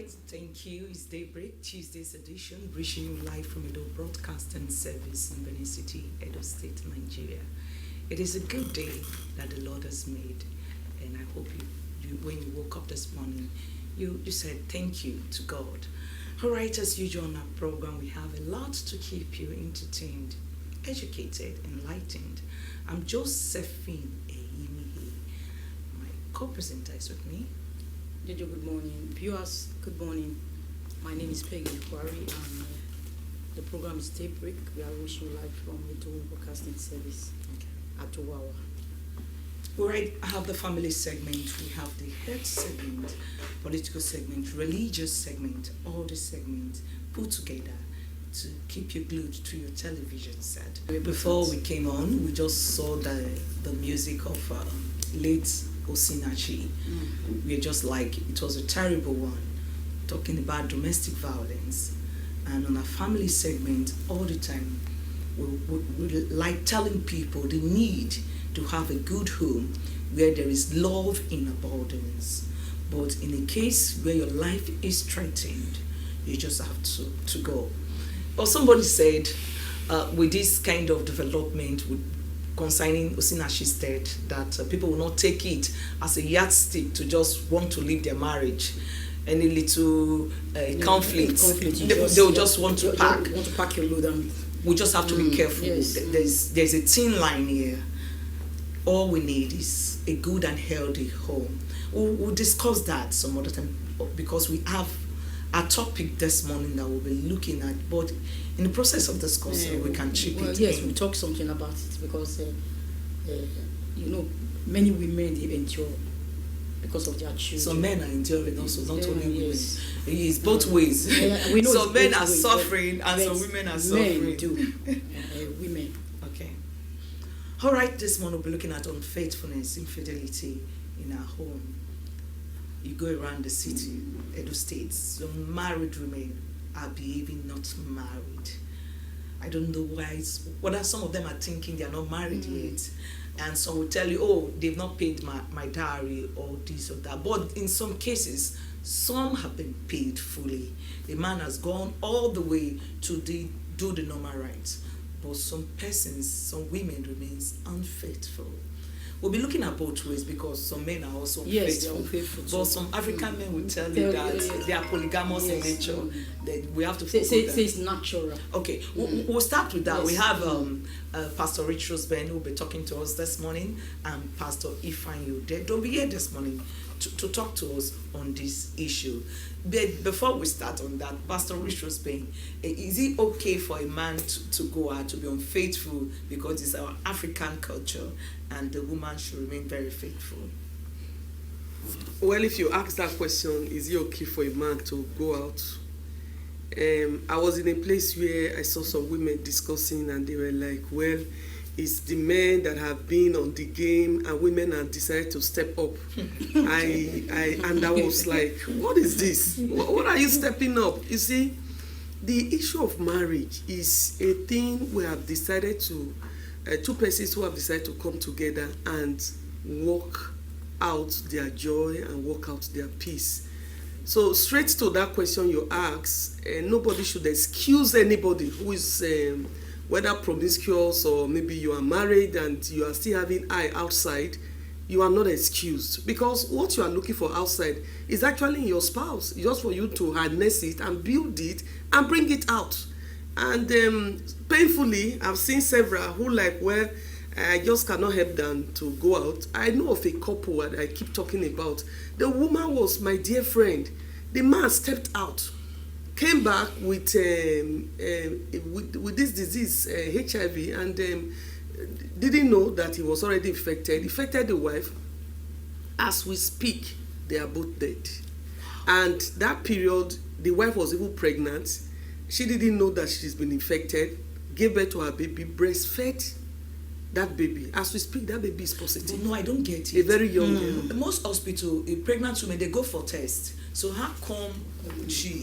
right, thank you. It's Daybreak, Tuesday's edition, reaching you live from Edo Broadcasting Service in Benin City, Edo State, Nigeria. It is a good day that the Lord has made, and I hope you when you woke up this morning, you said thank you to God. All right, as usual on our program, we have a lot to keep you entertained, educated, enlightened. I'm Josephine Eyimihi. My co-presenter is with me. Jojo, good morning. Viewers, good morning. My name is Peggy Kwari, and the program is Daybreak. We are wishing you live from the Broadcasting Service at Owawa. All right, I have the family segment, we have the health segment, political segment, religious segment, all the segments put together to keep you glued to your television set. Before we came on, we just saw the music of late Osinachi. We're just like, it was a terrible one, talking about domestic violence. And on our family segment, all the time, we like telling people the need to have a good home where there is love in abundance. But in a case where your life is threatened, you just have to go. Or somebody said, with this kind of development concerning Osinashi's death, that people will not take it as a yardstick to just want to leave their marriage. Any little conflict, they will just want to pack. Want to pack your load on. We just have to be careful. Yes. There's a thin line here. All we need is a good and healthy home. We'll discuss that some other time because we have a topic this morning that we'll be looking at. But in the process of discussing, we can chip it yes, in. we'll talk something about it because, many women, they endure because of their children. Some men are enduring also, not only women. Yes. It's both ways. We know some men are ways, suffering and some women are suffering. Men do. Women. Okay. All right, this morning we'll be looking at unfaithfulness, infidelity in our home. You go around the city, Edo State, some married women are behaving not married. I don't know why. Whether some of them are thinking they are not married yet. And some will tell you, oh, they've not paid my dowry or this or that. But in some cases, some have been paid fully. The man has gone all the way to do the normal rites. But some persons, some women remains unfaithful. We'll be looking at both ways because some men are also unfaithful. Yes, they're unfaithful too. But some African men will tell you that they are polygamous in nature. That we have to follow Say them. it's natural. Okay, we'll start with that. Yes. We have Pastor Rich Roseben who will be talking to us this morning, and Pastor Ifeanyi. They'll be here this morning to talk to us on this issue. But before we start on that, Pastor Rich Roseben, is it okay for a man to go out to be unfaithful because it's our African culture and the woman should remain very faithful? Well, if you ask that question, is it okay for a man to go out? I was in a place where I saw some women discussing and they were like, well, it's the men that have been on the game and women have decided to step up. And I was like, what is this? What are you stepping up? You see, the issue of marriage is a thing we have decided to, two persons who have decided to come together and work out their joy and work out their peace. So straight to that question you asked, nobody should excuse anybody who is whether promiscuous or maybe you are married and you are still having eye outside. You are not excused because what you are looking for outside is actually in your spouse, just for you to harness it and build it and bring it out. And painfully, I've seen several who like, well, I just cannot help them to go out. I know of a couple that I keep talking about. The woman was my dear friend. The man stepped out, came back with this disease, HIV, and didn't know that he was already infected the wife. As we speak, they are both dead. And that period, the wife was even pregnant. She didn't know that she's been infected, gave birth to her baby, breastfed that baby. As we speak, that baby is positive. No, I don't get it. A very young girl. Most hospital, pregnant women, they go for tests. So how come she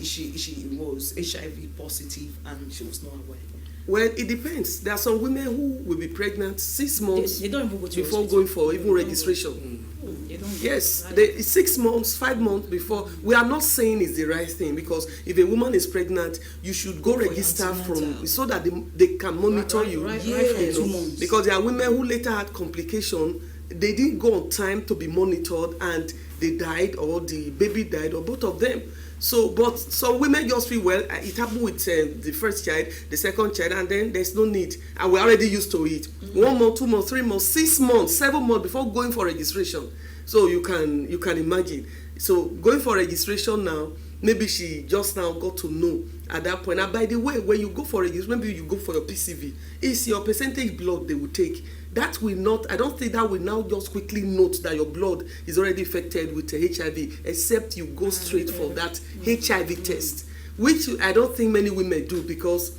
was HIV positive and she was not aware? Well, it depends. There are some women who will be pregnant 6 months They don't even go to before hospital. going for even registration. They don't Yes, like, 6 months, 5 months before. We are not saying it's the right thing, because if a woman is pregnant, you should go Go for register antenatal. from, so that they can monitor you. right Yes. from 2 months. Because there are women who later had complication. They didn't go on time to be monitored, and they died, or the baby died, or both of them. So, but some women just feel, well, it happened with the first child, the second child, and then there's no need, and we're already used to it. 1 month, 2 months, 3 months, 6 months, 7 months before going for registration. So you can imagine. So going for registration now, maybe she just now got to know at that point. And by the way, when you go for registration, maybe you go for your PCV, it's your percentage blood they will take. That will not, I don't think that will now just quickly note that your blood is already affected with HIV, except you go straight for that HIV test, which I don't think many women do, because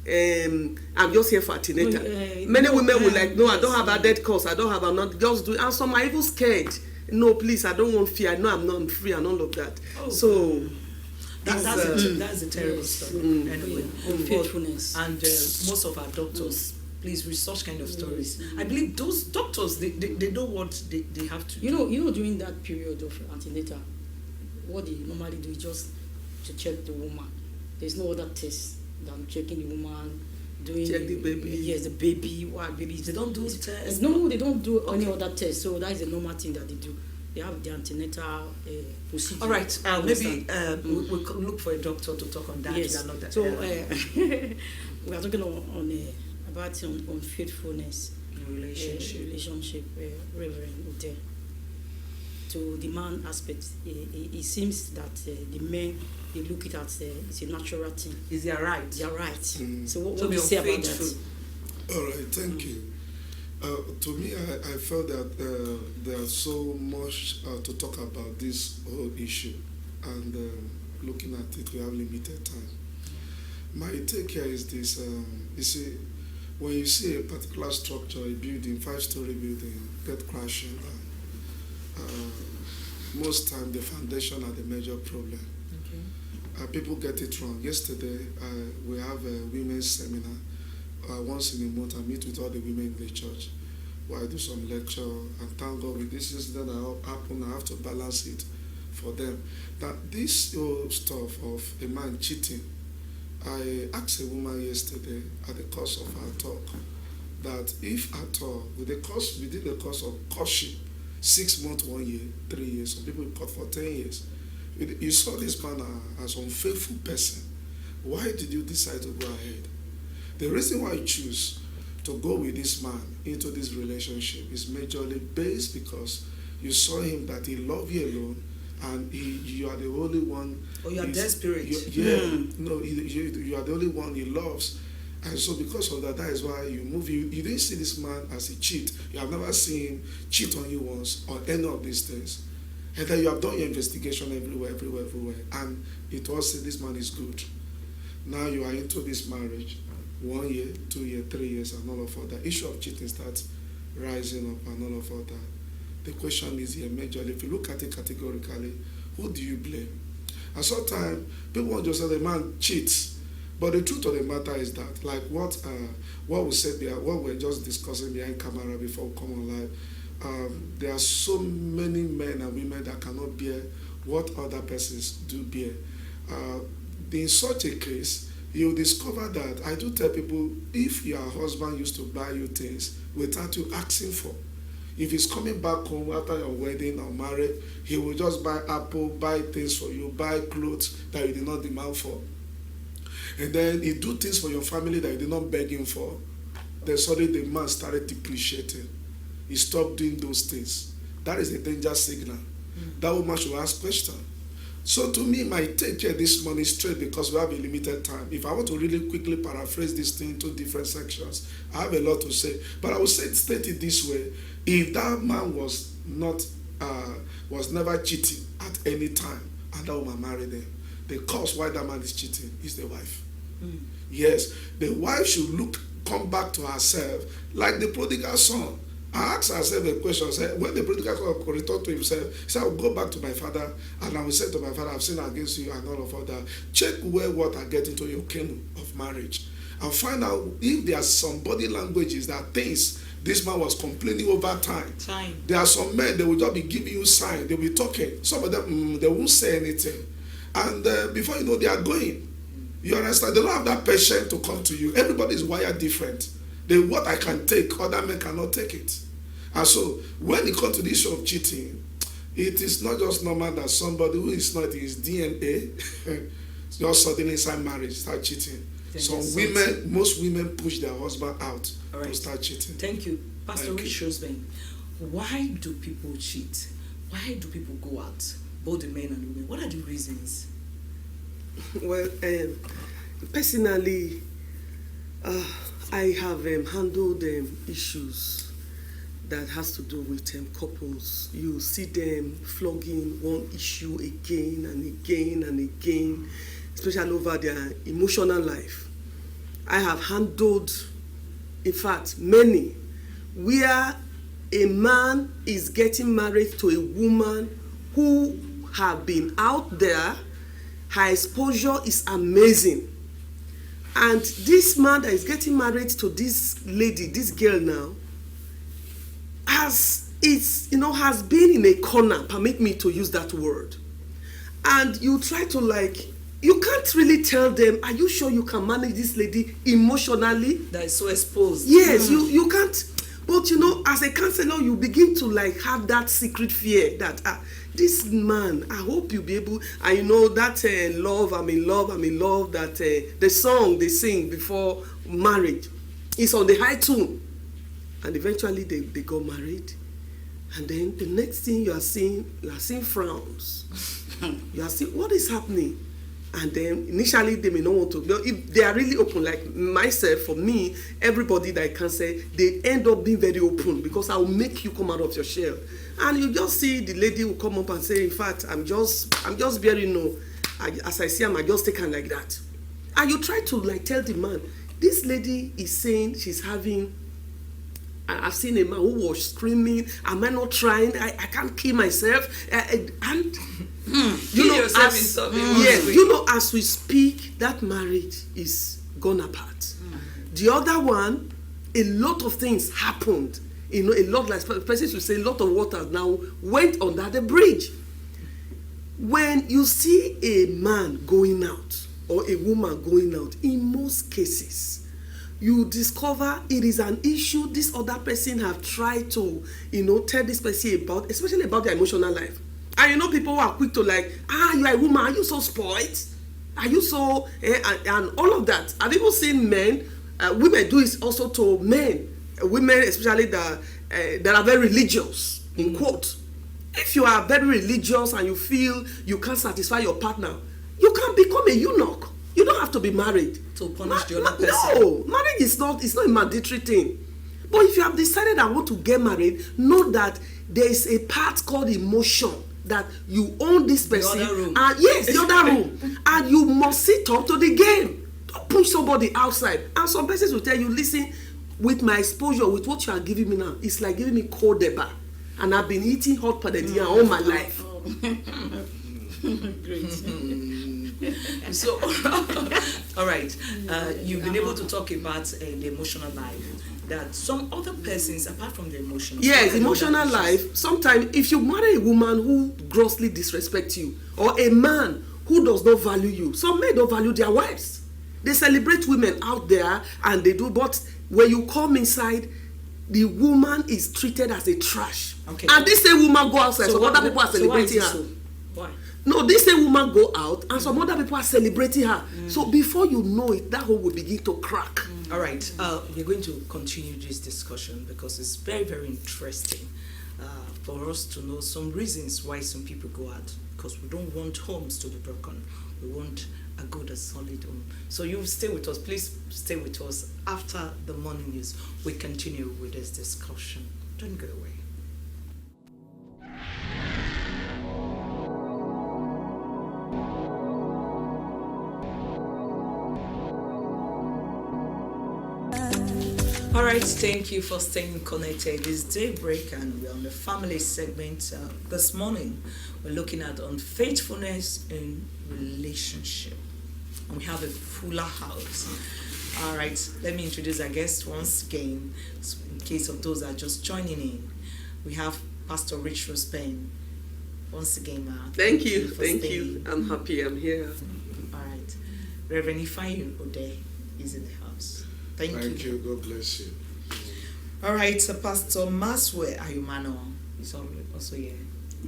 I'm just here for antenatal. Many women will like, no, I don't have a dead cause, I don't have, I'm not, just do it. And some are even scared. No, please, I don't want fear, I know I'm not free and all of that. Oh. So That's a terrible story. Anyway, Unfaithfulness. and most of our doctors, please read such kind of stories. I believe those doctors, they know what they have to do. You know, during that period of antenatal, what they normally do is just to check the woman. There's no other test than checking the woman, doing Check the baby. Yes, the baby. What baby? They don't do tests. No, they don't do any other test. So that is a normal thing that they do. They have the antenatal procedure. All right, maybe Understand? we could look for a doctor to talk on that. Yes. We are not that. So we are talking about unfaithfulness relationship. Reverend Ute. To the man aspect, it seems that the men, they look it as it's a natural thing. Is their right? They are right. Mm. So what So do be you say about unfaithful. that? All right, thank you. To me, I felt that there's so much to talk about this whole issue, and looking at it, we have limited time. My take here is this: you see, when you see a particular structure, a building, 5-story building, get crashing down, most time the foundation are the major problem. Okay. People get it wrong. Yesterday, we have a women's seminar. Once in a month, I meet with all the women in the church, where I do some lecture, and thank God with this incident that happened, I have to balance it for them. Now, this whole stuff of a man cheating, I asked a woman yesterday at the course of our talk that if at all, within the course of courtship, 6 months, 1 year, 3 years, some people caught for 10 years, you saw this man as an unfaithful person. Why did you decide to go ahead? The reason why you choose to go with this man into this relationship is majorly based because you saw him that he loved you alone, and you are the only one. Or you are desperate. No, you are the only one he loves. And so because of that, that is why you move. You didn't see this man as a cheat. You have never seen him cheat on you once or any of these things. And then you have done your investigation everywhere. And it was said this man is good. Now you are into this marriage, 1 year, 2 years, 3 years, and all of that. The issue of cheating starts rising up and all of that. The question is here majorly, if you look at it categorically, who do you blame? And sometimes people want to say the man cheats. But the truth of the matter is that, like what we said behind, what we're just discussing behind camera before we come on live, there are so many men and women that cannot bear what other persons do bear. In such a case, you'll discover that I do tell people, if your husband used to buy you things without you asking for, if he's coming back home after your wedding or marriage, he will just buy apple, buy things for you, buy clothes that you did not demand for. And then he do things for your family that you did not beg him for. Then suddenly the man started depreciating. He stopped doing those things. That is a danger signal. That woman should ask questions. So to me, my take here this morning straight, because we have a limited time. If I want to really quickly paraphrase this thing into different sections, I have a lot to say. But I will state it this way: if that man was never cheating at any time, and that woman married him, the cause why that man is cheating is the wife. Yes, the wife should come back to herself like the prodigal son. I asked herself a question. Said, when the prodigal son returned to himself, he said, I will go back to my father and I will say to my father, I've sinned against you and all of that. Check where what I get into your kingdom of marriage. and find out if there are some body languages, that things this man was complaining over time. There are some men, they will just be giving you signs, they will be talking. Some of them, they won't say anything. And before you know, they are going. You understand? They don't have that patience to come to you. Everybody is wired different. What I can take, other men cannot take it. And so, when it comes to the issue of cheating, it is not just normal that somebody who is not in his DNA just suddenly inside marriage start cheating. Most women push their husband out to start cheating. Thank you. Pastor Rich Rosebank, why do people cheat? Why do people go out, both the men and the women? What are the reasons? Well, personally, I have handled issues that has to do with couples. You see them flogging one issue again and again and again, especially over their emotional life. I have handled, in fact, many, where a man is getting married to a woman who have been out there. Her exposure is amazing. And this man that is getting married to this lady, this girl now, has been in a corner, permit me to use that word. And you try to you can't really tell them, are you sure you can manage this lady emotionally? That is so exposed. Yes, you can't. But as a counselor, you begin to have that secret fear that this man, I hope you'll be able, and that love, I'm in love, that the song they sing before marriage is on the high tune. And eventually they got married. And then the next thing you are seeing frowns. You are seeing, what is happening? And then initially they may not want to. If they are really open, like myself, for me, everybody that I can say, they end up being very open because I will make you come out of your shell. And you just see the lady will come up and say, in fact, I'm just bearing as I see him, I just take her like that. And you try to tell the man, this lady is saying she's having. I've seen a man who was screaming, am I not trying? I can't kill myself. As we speak, that marriage is gone apart. The other one, a lot of things happened. A lot, like persons will say, a lot of water now went under the bridge. When you see a man going out or a woman going out, in most cases, you discover it is an issue this other person have tried to, tell this person about, especially about their emotional life. And people who are quick to you're a woman, are you so spoiled? Are you so, and all of that. Have you seen men, women do it also to men, women especially that are very religious, in quote. If you are very religious and you feel you can't satisfy your partner, you can become a eunuch. You don't have to be married to punish the other person. No, marriage is not a mandatory thing. But if you have decided I want to get married, know that there is a part called emotion that you own this person. The other room. Yes, the other room. And you must sit up to the game. Don't push somebody outside. And some persons will tell you, listen, with my exposure, with what you are giving me now, it's like giving me cold eba. And I've been eating hot panedia all my life. Great. So, all right, you've been able to talk about the emotional life. That some other persons, apart from the emotional emotional life, sometimes if you marry a woman who grossly disrespects you, or a man who does not value you, some men don't value their wives. They celebrate women out there, and they do, but when you come inside, the woman is treated as a trash. Okay. And this same woman go outside, so other people are celebrating her. Why? No, this same woman go out and some other people are celebrating her. So before you know it, that hole will begin to crack. All right, we're going to continue this discussion because it's very, very interesting for us to know some reasons why some people go out, because we don't want homes to be broken. We want a good, a solid home. So you stay with us. Please stay with us. After the morning news, we continue with this discussion. Don't go away. All right, thank you for staying connected. It's Daybreak and we're on the family segment. This morning, we're looking at unfaithfulness in relationship. And we have a fuller house. All right, let me introduce our guest once again, in case of those that are just joining in. We have Pastor Rich Rospen. Once again, Ma. Thank you. for Thank staying. you. I'm happy I'm here. All right. Reverend Ifeanyi Ode is in the house. Thank you. God bless you. All right, so Pastor Maswe Ayumano is also here.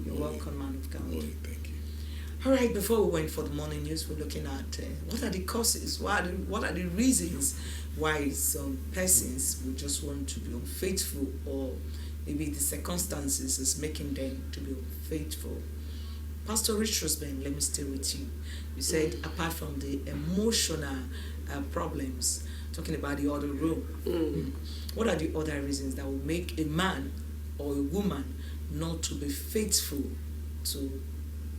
You're welcome, man of God. Thank you. All right, before we went for the morning news, we're looking at what are the causes, what are the reasons why some persons would just want to be unfaithful, or maybe the circumstances is making them to be unfaithful. Pastor Rich Rosben, let me stay with you. You said apart from the emotional problems, talking about the other room, what are the other reasons that will make a man or a woman not to be faithful to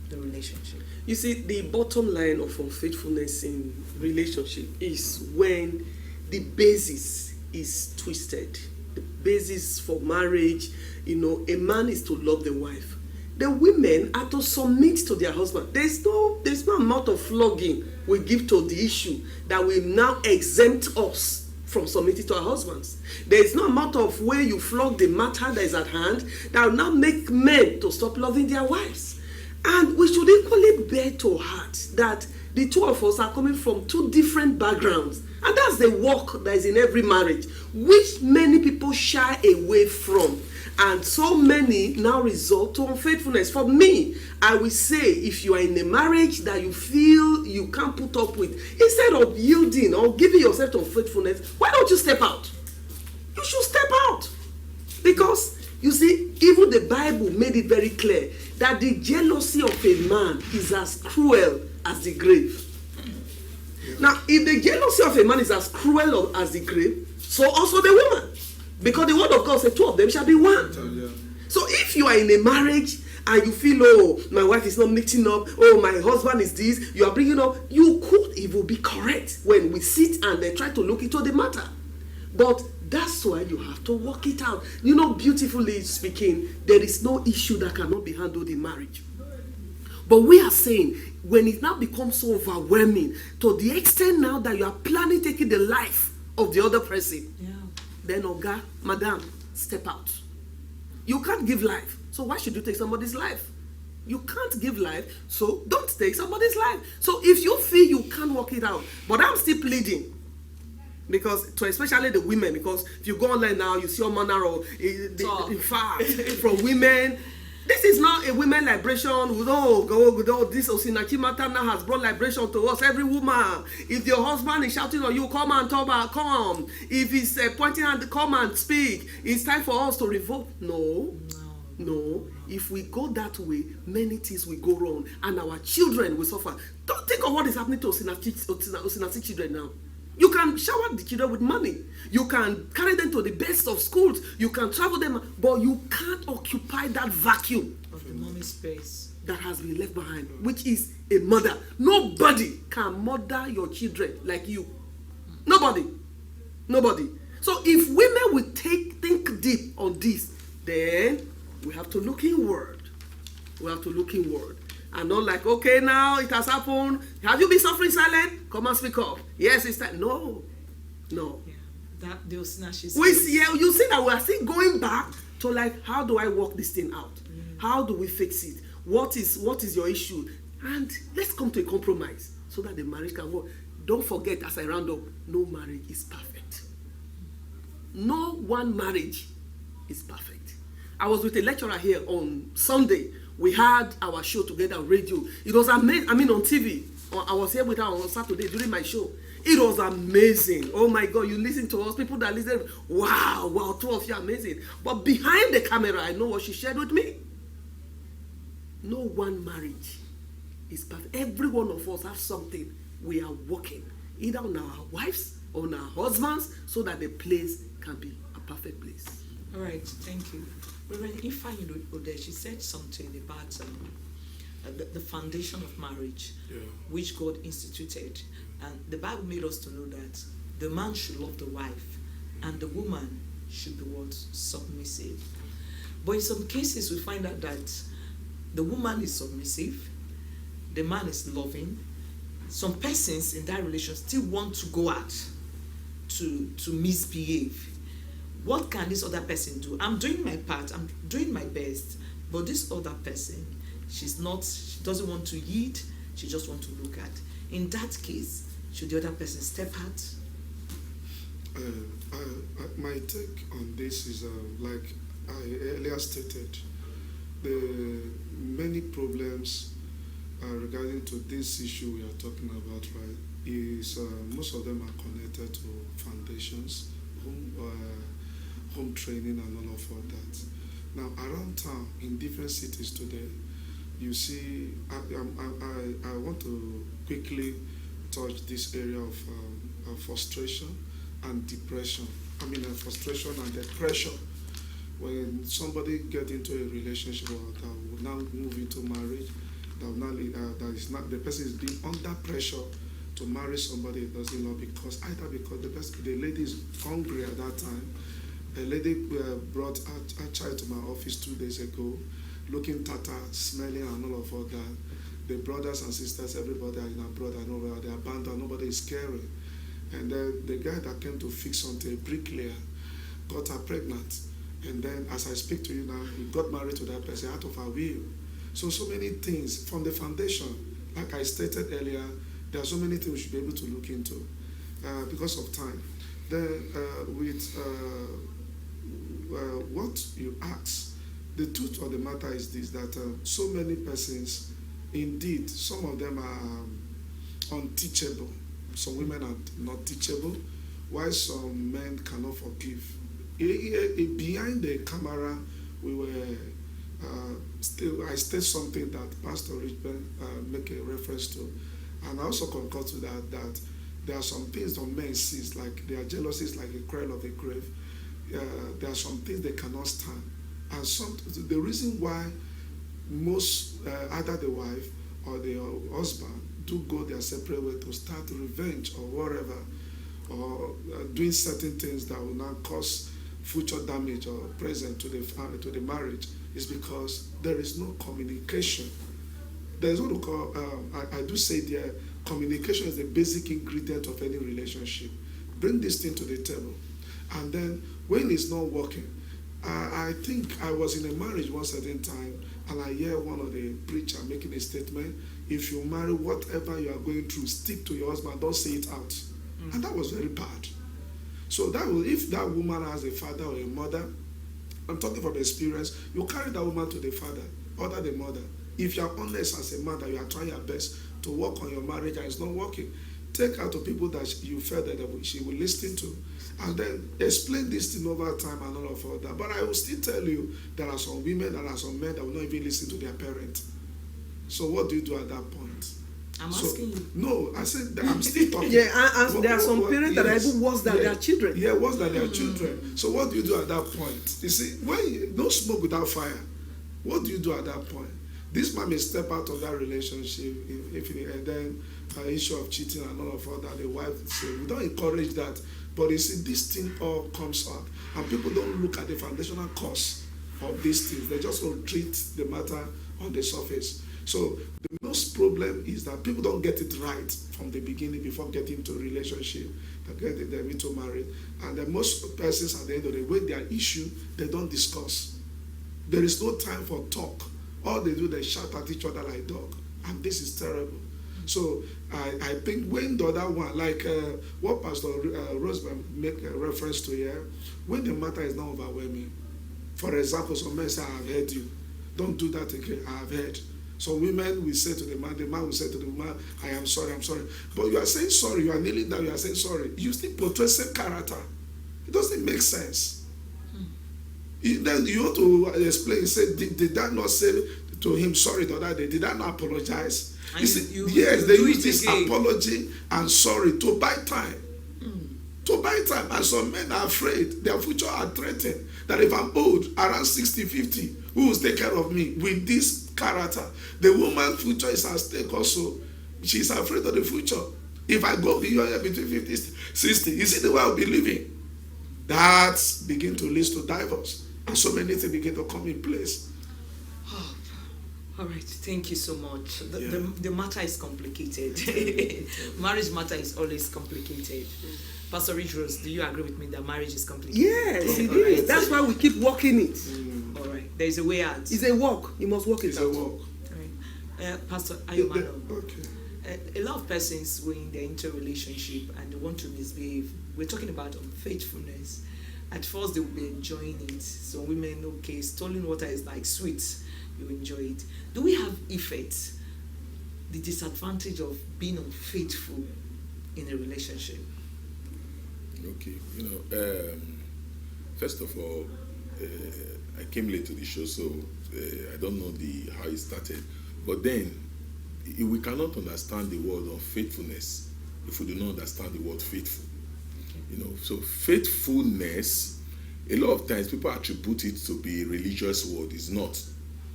the relationship? You see, the bottom line of unfaithfulness in relationship is when the basis is twisted. The basis for marriage, a man is to love the wife. The women are to submit to their husband. There's no amount of flogging we give to the issue that will now exempt us from submitting to our husbands. There is no amount of way you flog the matter that is at hand that will now make men to stop loving their wives. And we should equally bear to heart that the two of us are coming from two different backgrounds. And that's the work that is in every marriage, which many people shy away from. And so many now resort to unfaithfulness. For me, I will say, if you are in a marriage that you feel you can't put up with, instead of yielding or giving yourself to unfaithfulness, why don't you step out? You should step out. Because, you see, even the Bible made it very clear that the jealousy of a man is as cruel as the grave. Now, if the jealousy of a man is as cruel as the grave, so also the woman. Because the word of God says two of them shall be one. So if you are in a marriage and you feel, oh, my wife is not meeting up, oh, my husband is this, you are bringing up, you could even be correct when we sit and they try to look into the matter. But that's why you have to work it out. Beautifully speaking, there is no issue that cannot be handled in marriage. But we are saying, when it now becomes so overwhelming, to the extent now that you are planning taking the life of the other person, then Oga, Madam, step out. You can't give life, so why should you take somebody's life? You can't give life, so don't take somebody's life. So if you feel you can't work it out, but I'm still pleading, because to especially the women, because if you go online now, you see all manner of, in fact, from women. This is not a women liberation. This Osinachi matter now has brought liberation to us. Every woman, if your husband is shouting on you, come and talk about, come. If he's pointing at, come and speak. It's time for us to revolt. No. If we go that way, many things will go wrong, and our children will suffer. Don't think of what is happening to Osinachi children now. You can shower the children with money. You can carry them to the best of schools. You can travel them, but you can't occupy that vacuum of the mommy space that has been left behind, which is a mother. Nobody can mother your children like you. Nobody. So if women will think deep on this, then we have to look inward. And not like, okay, now it has happened. Have you been suffering silent? Come and speak up. Yes, it's time. No. Yeah, that those snatches. You see that we are still going back to like, how do I work this thing out? How do we fix it? What is your issue? And let's come to a compromise so that the marriage can work. Don't forget, as I round up, no marriage is perfect. No one marriage is perfect. I was with a lecturer here on Sunday. We had our show together on radio. It was amazing. On TV. I was here with her on Saturday during my show. It was amazing. Oh my God, you listen to us. People that listen, wow, two of you are amazing. But behind the camera, I know what she shared with me. No one marriage is perfect. Every one of us has something we are working, either on our wives or on our husbands, so that the place can be a perfect place. All right, thank you. Reverend Ifeanyi Ode, she said something about the foundation of marriage, which God instituted. And the Bible made us to know that the man should love the wife and the woman should be what? Submissive. But in some cases, we find out that the woman is submissive, the man is loving. Some persons in that relation still want to go out to misbehave. What can this other person do? I'm doing my part, I'm doing my best, but this other person, she doesn't want to yield, she just wants to look at. In that case, should the other person step out? My take on this is like I earlier stated, the many problems regarding to this issue we are talking about, right, is most of them are connected to foundations, home training and all of that. Now around town, in different cities today, you see, I want to quickly touch this area of frustration and depression. Frustration and depression. When somebody get into a relationship that will now move into marriage, the person is being under pressure to marry somebody he doesn't love because the lady is hungry at that time. A lady brought a child to my office 2 days ago, looking tattered, smelling, and all of that. The brothers and sisters, everybody are in abroad and over, they abandoned, nobody is caring. And then the guy that came to fix something, a bricklayer, got her pregnant. And then as I speak to you now, he got married to that person out of her will. So many things from the foundation, like I stated earlier, there are so many things we should be able to look into because of time. Then with what you ask, the truth of the matter is this, that so many persons, indeed, some of them are unteachable. Some women are not teachable, while some men cannot forgive. Behind the camera, we were I stated something that Pastor Richmond make a reference to, and I also concur to that there are some things that men sees, like their jealousy is like a cradle of a grave. There are some things they cannot stand, and the reason why most either the wife or the husband do go their separate way to start revenge or whatever, or doing certain things that will now cause future damage or present to the marriage, is because there is no communication. There is what we call, I do say there, communication is the basic ingredient of any relationship. Bring this thing to the table. And then when it's not working, I think I was in a marriage one certain time, and I hear one of the preacher making a statement, if you marry, whatever you are going through, stick to your husband, don't say it out. And that was very bad. So if that woman has a father or a mother, I'm talking from experience, you carry that woman to the father or the mother. If you are honest as a man that you are trying your best to work on your marriage and it's not working, take her to people that you felt that she will listen to, and then explain this thing over time and all of that. But I will still tell you, there are some women, there are some men that will not even listen to their parents. So what do you do at that point? I'm asking you. No, I said that I'm still talking. And there are some parents that are even worse than their children. Yeah, worse than their children. So what do you do at that point? You see, when you don't smoke without fire, what do you do at that point? This man may step out of that relationship and then issue of cheating and all of that. The wife say, we don't encourage that. But you see, this thing all comes up, and people don't look at the foundational cause of these things. They just will treat the matter on the surface. So the most problem is that people don't get it right from the beginning before getting into a relationship, getting them into marriage. And the most persons at the end of the day, when their issue, they don't discuss. There is no time for talk. All they do, they shout at each other like dog. And this is terrible. So I think when the other one, like what Pastor Roseman make a reference to here, when the matter is not overwhelming. For example, some men say, I have heard you. Don't do that again. I have heard. So women will say to the man will say to the woman, I am sorry, I'm sorry. But you are saying sorry, you are kneeling down, you are saying sorry. You still portray same character. It doesn't make sense. Then you want to explain, say, did that not say to him sorry the other day? Did that not apologize? Yes, they use this apology and sorry to buy time. To buy time. And some men are afraid, their future are threatened, that if I'm old, around 60, 50, who will take care of me with this character? The woman's future is at stake also. She's afraid of the future. If I go beyond between 50 60, is it the way I'll be living? That begin to lead to divorce. And so many things begin to come in place. All right, thank you so much. Yeah. The matter is complicated. Marriage matter is always complicated. Pastor Rich Rose, do you agree with me that marriage is complicated? Yes, it All is. right. That's why we keep working it. All right, there is a way out. It's a walk. You must walk it It's out. a walk. All right. Pastor Ayomano, Okay. a lot of persons when they're into a relationship and they want to misbehave, we're talking about unfaithfulness. At first, they will be enjoying it. Some women, okay, stolen water is like sweet. You enjoy it. Do we have effects, the disadvantage of being unfaithful in a relationship? Okay, first of all, I came late to the show, so I don't know how it started. But then, we cannot understand the word unfaithfulness if we do not understand the word faithful. So faithfulness, a lot of times people attribute it to be a religious word. It's not.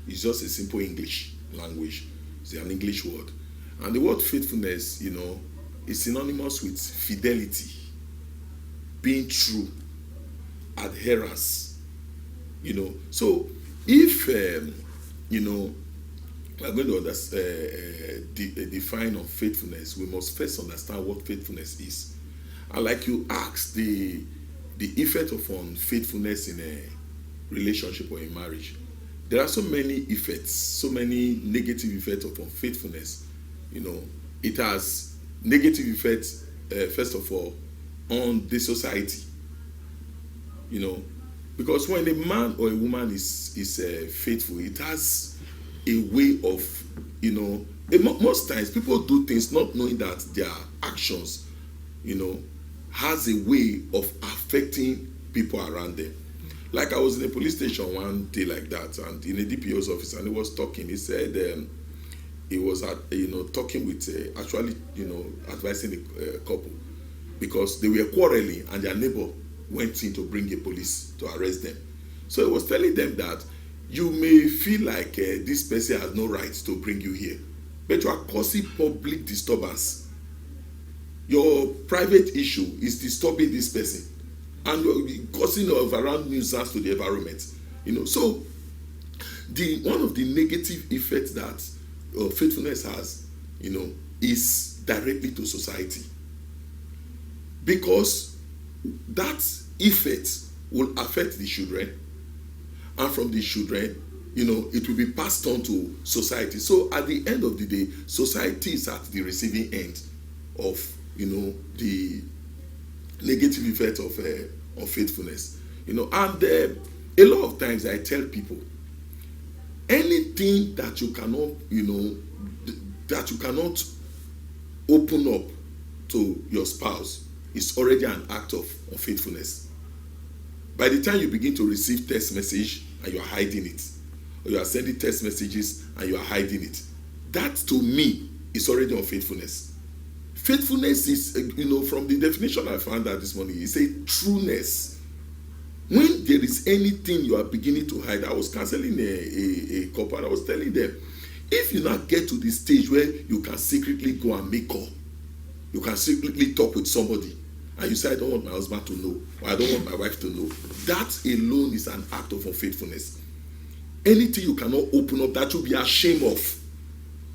It's just a simple English language. It's an English word. And the word faithfulness, is synonymous with fidelity, being true, adherence. So if, we're going to define unfaithfulness, we must first understand what faithfulness is. And like you asked, the effect of unfaithfulness in a relationship or in marriage. There are so many effects, so many negative effects of unfaithfulness. It has negative effects, first of all, on the society. Because when a man or a woman is faithful, it has a way of, most times people do things not knowing that their actions, has a way of affecting people around them. Like I was in a police station one day like that, and in a DPO's office, and he was talking. He said he was talking with advising a couple because they were quarreling, and their neighbor went in to bring a police to arrest them. So he was telling them that you may feel like this person has no right to bring you here, but you are causing public disturbance. Your private issue is disturbing this person, and you're causing around nuisance to the environment. So one of the negative effects that faithfulness has, is directly to society, because that effect will affect the children, and from the children, it will be passed on to society. So at the end of the day, society is at the receiving end of the negative effect of unfaithfulness. And a lot of times I tell people, anything that you cannot open up to your spouse is already an act of unfaithfulness. By the time you begin to receive text message and you are hiding it, or you are sending text messages and you are hiding it, that to me is already unfaithfulness. Faithfulness is, from the definition I found out this morning, it's a trueness. When there is anything you are beginning to hide, I was counseling a couple, and I was telling them, if you now get to the stage where you can secretly go and make call, you can secretly talk with somebody, and you say, I don't want my husband to know, or I don't want my wife to know, that alone is an act of unfaithfulness. Anything you cannot open up, that you'll be ashamed of.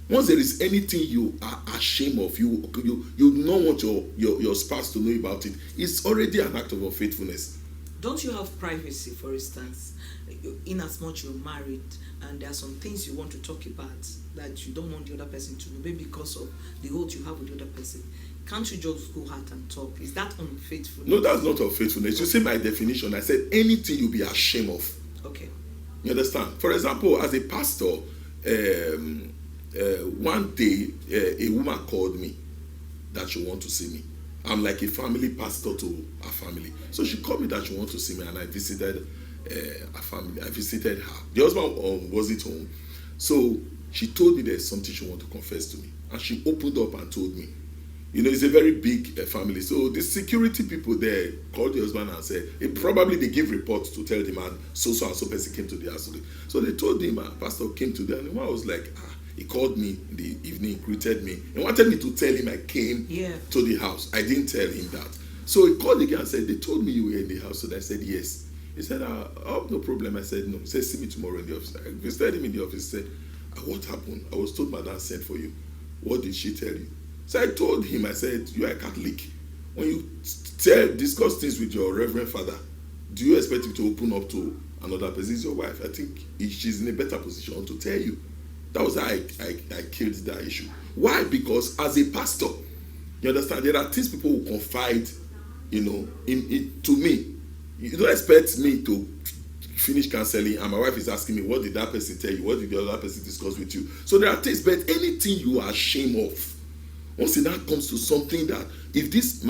Once there is anything you are ashamed of, you don't want your spouse to know about it, it's already an act of unfaithfulness. Don't you have privacy, for instance, in as much you're married, and there are some things you want to talk about that you don't want the other person to know, maybe because of the hold you have with the other person? Can't you just go out and talk? Is that unfaithfulness? No, that's not unfaithfulness. You see my definition. I said anything you'll be ashamed of. Okay. You understand? For example, as a pastor, one day a woman called me that she want to see me. I'm like a family pastor to a family. So she called me that she want to see me, and I visited a family. I visited her. The husband wasn't home. So she told me there's something she want to confess to me. And she opened up and told me. It's a very big family. So the security people there called the husband and said, probably they give reports to tell the man, so and so person came to the house today. So they told him, pastor came to them. And I was like, he called me in the evening, greeted me, and wanted me to tell him I came to the house. I didn't tell him that. So he called again and said, they told me you were in the house. So I said, yes. He said, oh, no problem. I said, no. He said, see me tomorrow in the office. I visited him in the office. He said, What happened? I was told Madam sent for you. What did she tell you? So I told him, I said, you are a Catholic. When you discuss things with your Reverend Father, do you expect him to open up to another person? Is your wife? I think she's in a better position to tell you. That was how I killed that issue. Why? Because as a pastor, you understand, there are things people will confide, to me. You don't expect me to finish counseling and my wife is asking me, what did that person tell you? What did the other person discuss with you? So there are things, but anything you are ashamed of, once it now comes to something that, if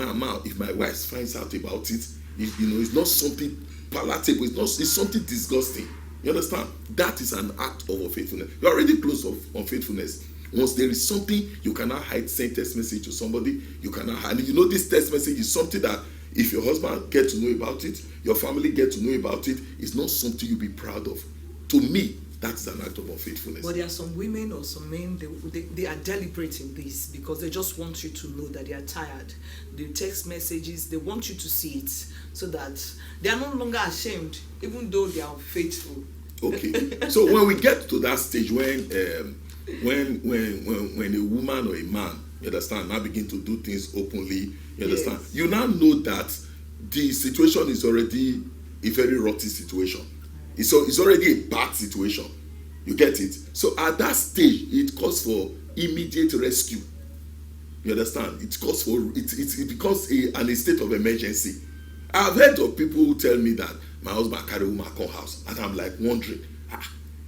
my wife finds out about it, it's not something palatable, it's something disgusting. You understand? That is an act of unfaithfulness. You're already close of unfaithfulness. Once there is something, you cannot hide, send text message to somebody, you cannot hide. And this text message is something that if your husband get to know about it, your family get to know about it, it's not something you be proud of. To me, that's an act of unfaithfulness. But there are some women or some men, they are deliberate in this because they just want you to know that they are tired. The text messages, they want you to see it so that they are no longer ashamed, even though they are unfaithful. Okay. So when we get to that stage, when a woman or a man, you understand, now begin to do things openly, you understand, yes, you now know that the situation is already a very rotten situation. It's already a bad situation. You get it? So at that stage, it calls for immediate rescue. You understand? It calls for it becomes a state of emergency. I've heard of people who tell me that my husband carry woman come house, and I'm like wondering,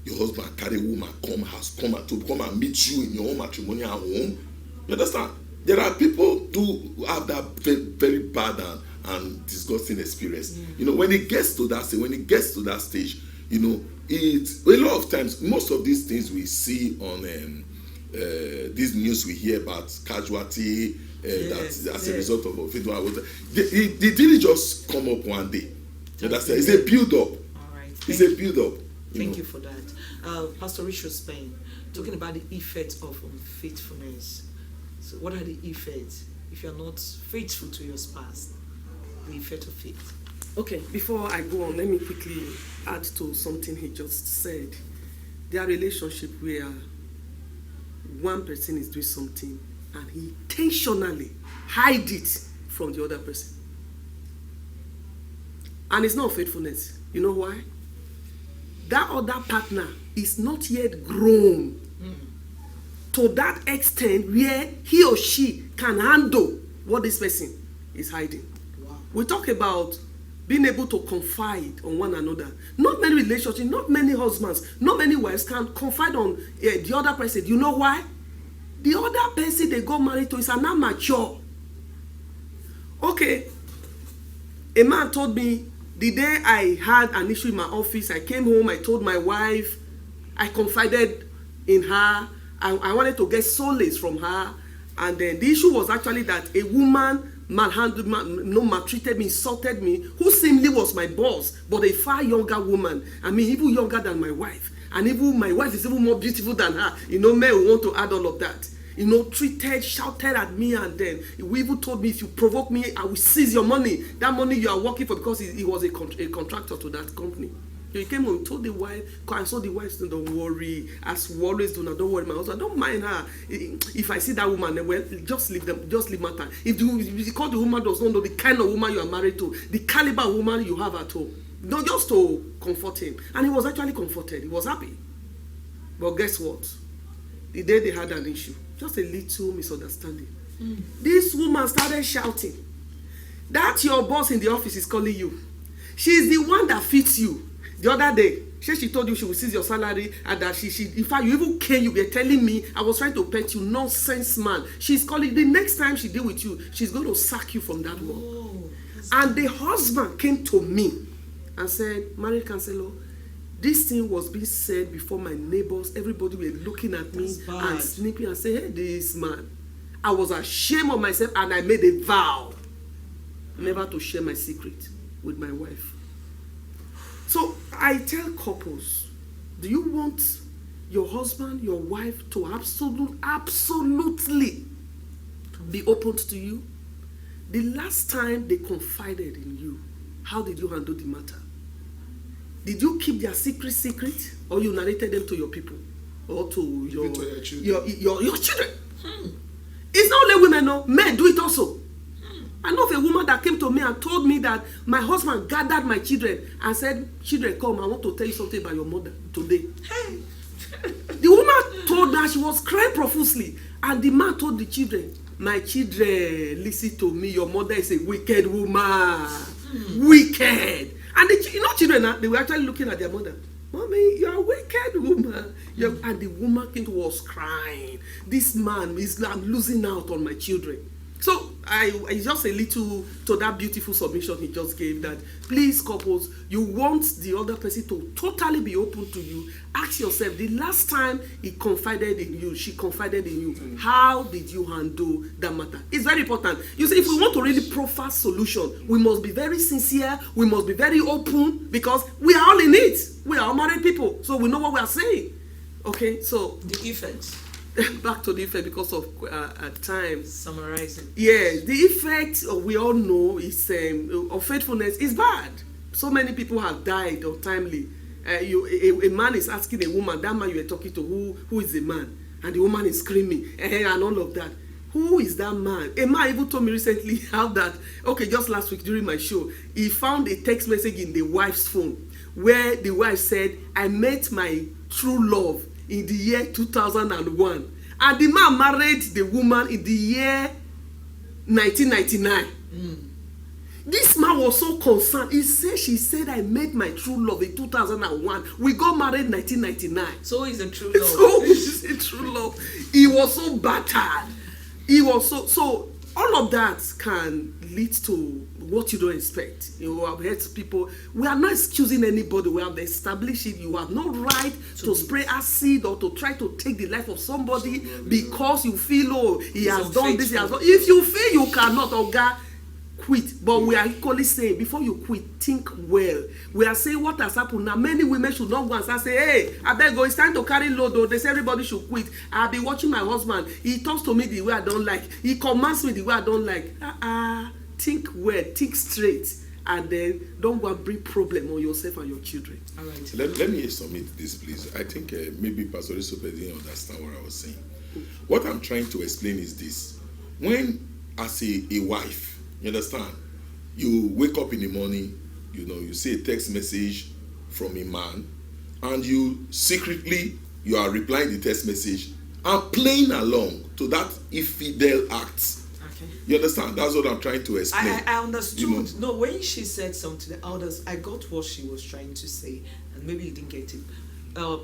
your husband carry woman come house, come and meet you in your own matrimonial home. You understand? There are people who have that very, very bad and disgusting experience. When it gets to that stage, it's a lot of times, most of these things we see on these news we hear about casualty that as a result of it didn't just come up one day. Understand? It's a build up. All right. It's a build up. Thank you for that. Pastor Richard Spain, talking about the effects of unfaithfulness. So what are the effects if you're not faithful to your spouse? The effect of it. Okay, before I go on, let me quickly add to something he just said. There are relationships where one person is doing something and he intentionally hide it from the other person. And it's not faithfulness. You know why? That other partner is not yet grown to that extent where he or she can handle what this person is hiding. Wow. We talk about being able to confide on one another. Not many relationships, not many husbands, not many wives can confide on the other person. You know why? The other person they got married to is an amateur. Okay, a man told me the day I had an issue in my office, I came home, I told my wife, I confided in her, I wanted to get solace from her, and then the issue was actually that a woman maltreated me, insulted me, who seemingly was my boss, but a far younger woman, even younger than my wife, and even my wife is even more beautiful than her. Men will want to add all of that. Treated, shouted at me, and then he even told me, if you provoke me, I will seize your money. That money you are working for, because he was a contractor to that company. So he came home, told the wife, and so the wife said, don't worry, as we always do now, don't worry, my husband, don't mind her. If I see that woman, well, just leave my time. If you call the woman does not know the kind of woman you are married to, the caliber of woman you have at home, not just to comfort him. And he was actually comforted, he was happy. But guess what? The day they had an issue, just a little misunderstanding. This woman started shouting, that your boss in the office is calling you. She's the one that feeds you. The other day, she told you she will seize your salary, and that she in fact, you even came, you were telling me, I was trying to pet you, nonsense man. She's calling, the next time she deal with you, she's going to sack you from that work. And the husband came to me and said, marriage counselor, this thing was being said before my neighbors, everybody were looking at me and snipping and saying, hey, this man. I was ashamed of myself, and I made a vow never to share my secret with my wife. So I tell couples, do you want your husband, your wife to absolutely be open to you? The last time they confided in you, how did you handle the matter? Did you keep their secret, or you narrated them to your people? or to your to your children. your children. It's not only women, no, men do it also. I know of a woman that came to me and told me that my husband gathered my children and said, "Children, come, I want to tell you something about your mother today." The woman told her, she was crying profusely, and the man told the children, "My children, listen to me, your mother is a wicked woman. Wicked." And the children, they were actually looking at their mother. "Mommy, you're a wicked woman." And the woman was crying. "This man I'm losing out on my children." So I just a little to that beautiful submission he just gave, that please, couples, you want the other person to totally be open to you. Ask yourself, the last time he confided in you, she confided in you, how did you handle that matter? It's very important. You see, if we want to really profile solution, we must be very sincere, we must be very open, because we are all in it. We are all married people, so we know what we are saying. Okay, so The effects. back to the effect because of time. Summarizing. Yeah, the effect we all know is of faithfulness is bad. So many people have died untimely. A man is asking a woman, that man you were talking to, who is the man? And the woman is screaming and all of that. Who is that man? A man even told me recently how that, just last week during my show, he found a text message in the wife's phone where the wife said, "I met my true love in the year 2001. And the man married the woman in the year 1999. This man was so concerned. She said, "I met my true love in 2001. We got married in 1999. So is a true love. So is a true love. He was so battered. He was so all of that can lead to what you don't expect. You have hurt people. We are not excusing anybody. We have established it. You have no right to spray acid or to try to take the life of somebody because you feel, he has done this, he has done. If you feel you cannot, God, quit. But we are equally saying, before you quit, think well. We are saying what has happened now. Many women should not go and say, "Hey, I beg you, it's time to carry load." Though they say everybody should quit. I've been watching my husband. He talks to me the way I don't like. He commands me the way I don't like. Think well, think straight, and then don't go and bring problem on yourself and your children. All right. Let me submit this, please. I think maybe Pastor Risope didn't understand what I was saying. What I'm trying to explain is this. When, as a wife, you understand, you wake up in the morning, you see a text message from a man, and you secretly, you are replying the text message and playing along to that infidel act. Okay. You understand? That's what I'm trying to explain. I understood. You know? No, when she said something, I got what she was trying to say, and maybe you didn't get it.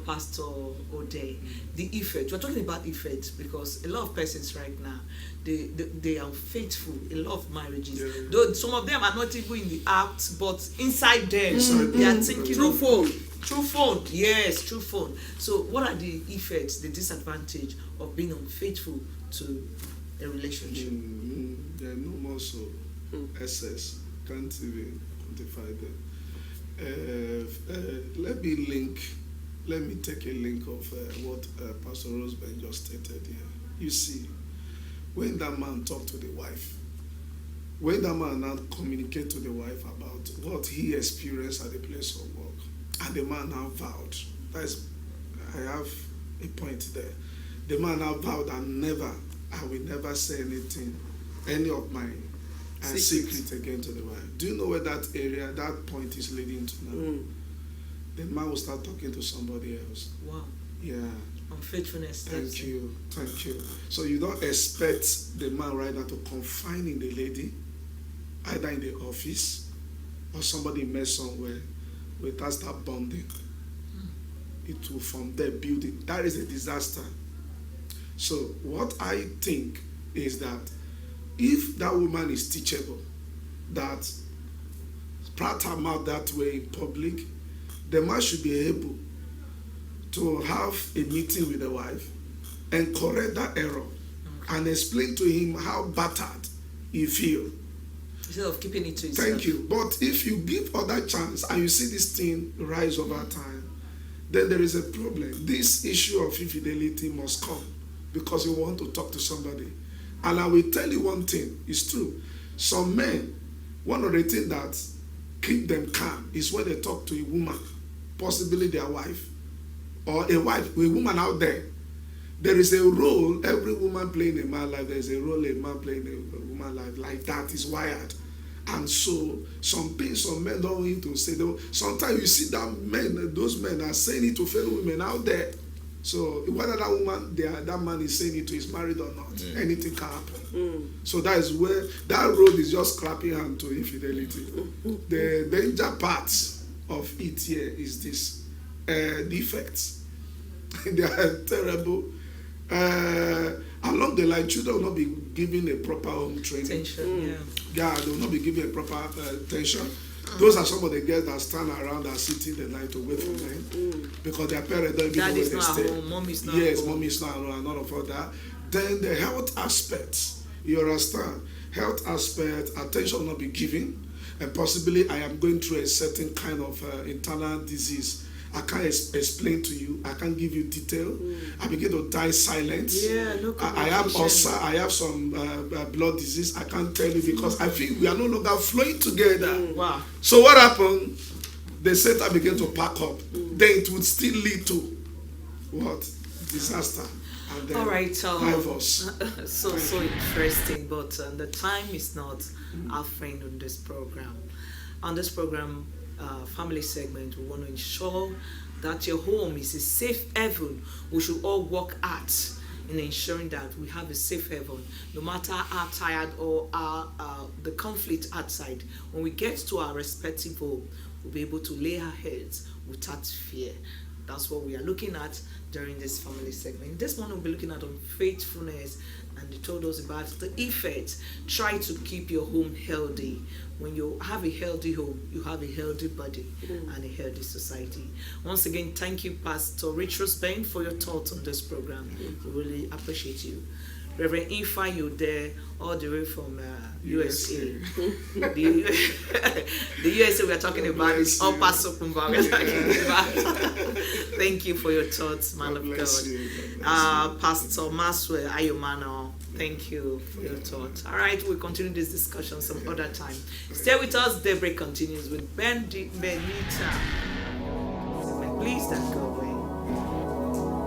Pastor Ode, the effect. We're talking about effect because a lot of persons right now, they are faithful. A lot of marriages, though some of them are not even in the act, but inside them, they are thinking True phone. True phone, yes, true phone. So, what are the effects, the disadvantage of being unfaithful to a relationship? There are no more so SS. Can't even quantify them. Let me take a link of what Pastor Rosebank just stated here. You see, when that man talked to the wife, when that man now communicated to the wife about what he experienced at the place of work, and the man now vowed, I have a point there. The man now vowed that I will never say any of my secret again to the wife. Do you know where that point is leading to now? The man will start talking to somebody else. Wow. Yeah. Unfaithfulness. Thank you. So you don't expect the man right now to confine in the lady, either in the office or somebody met somewhere without start bonding. It will from there build it. That is a disaster. So what I think is that if that woman is teachable, that sprout her mouth that way in public, the man should be able to have a meeting with the wife and correct that error and explain to him how battered he feels. Instead of keeping it to himself. Thank you. But if you give other chance and you see this thing rise over time, then there is a problem. This issue of infidelity must come because you want to talk to somebody. And I will tell you one thing, it's true. Some men, one of the things that keep them calm is when they talk to a woman, possibly their wife, or a wife, a woman out there, there is a role every woman playing in a man's life. There is a role a man playing in a woman's life. Like that is wired. And so some men don't want to say that. Sometimes you see that those men are saying it to fellow women out there. So whether that woman, that man is saying it to is married or not, anything can happen. So that is where that road is just clapping hand to infidelity. The danger part of it here is this: the effects. They are terrible. Along the line, children will not be given a proper home training. Attention, Yeah, they will not be given a proper attention. Those are some of the girls that stand around and sit in the night to wait for men because their parents don't even know where they stay. Home, mom is not Yes, home. mommy is not home and all of that. Then the health aspects, you understand? Health aspect, attention will not be given, and possibly I am going through a certain kind of internal disease. I can't explain to you. I can't give you detail. I begin to die silent. Yeah, no I have ulcer. I have some blood disease. I can't tell you because I feel we are no longer flowing together. Wow. So what happened? The center began to pack up. Then it would still lead to what? Disaster. And then All right. divorce. So interesting, but the time is not our friend on this program. On this program, family segment, we want to ensure that your home is a safe haven. We should all work hard in ensuring that we have a safe haven, no matter how tired or the conflict outside. When we get to our respective home, we'll be able to lay our heads without fear. That's what we are looking at during this family segment. This one we'll be looking at on faithfulness, and they told us about the effects. Try to keep your home healthy. When you have a healthy home, you have a healthy body and a healthy society. Once again, thank you, Pastor Richard Ben, for your thoughts on this program. We really appreciate you. Reverend Ifa, you're there all the way from USA. The USA we are talking about is Upper Sokumba. We're talking about. Thank you for your thoughts, man of God. Pastor Maswe Ayomano, thank you for your thoughts. All right, we'll continue this discussion some other time. Stay with us. Daybreak continues with Benita. Please don't go away.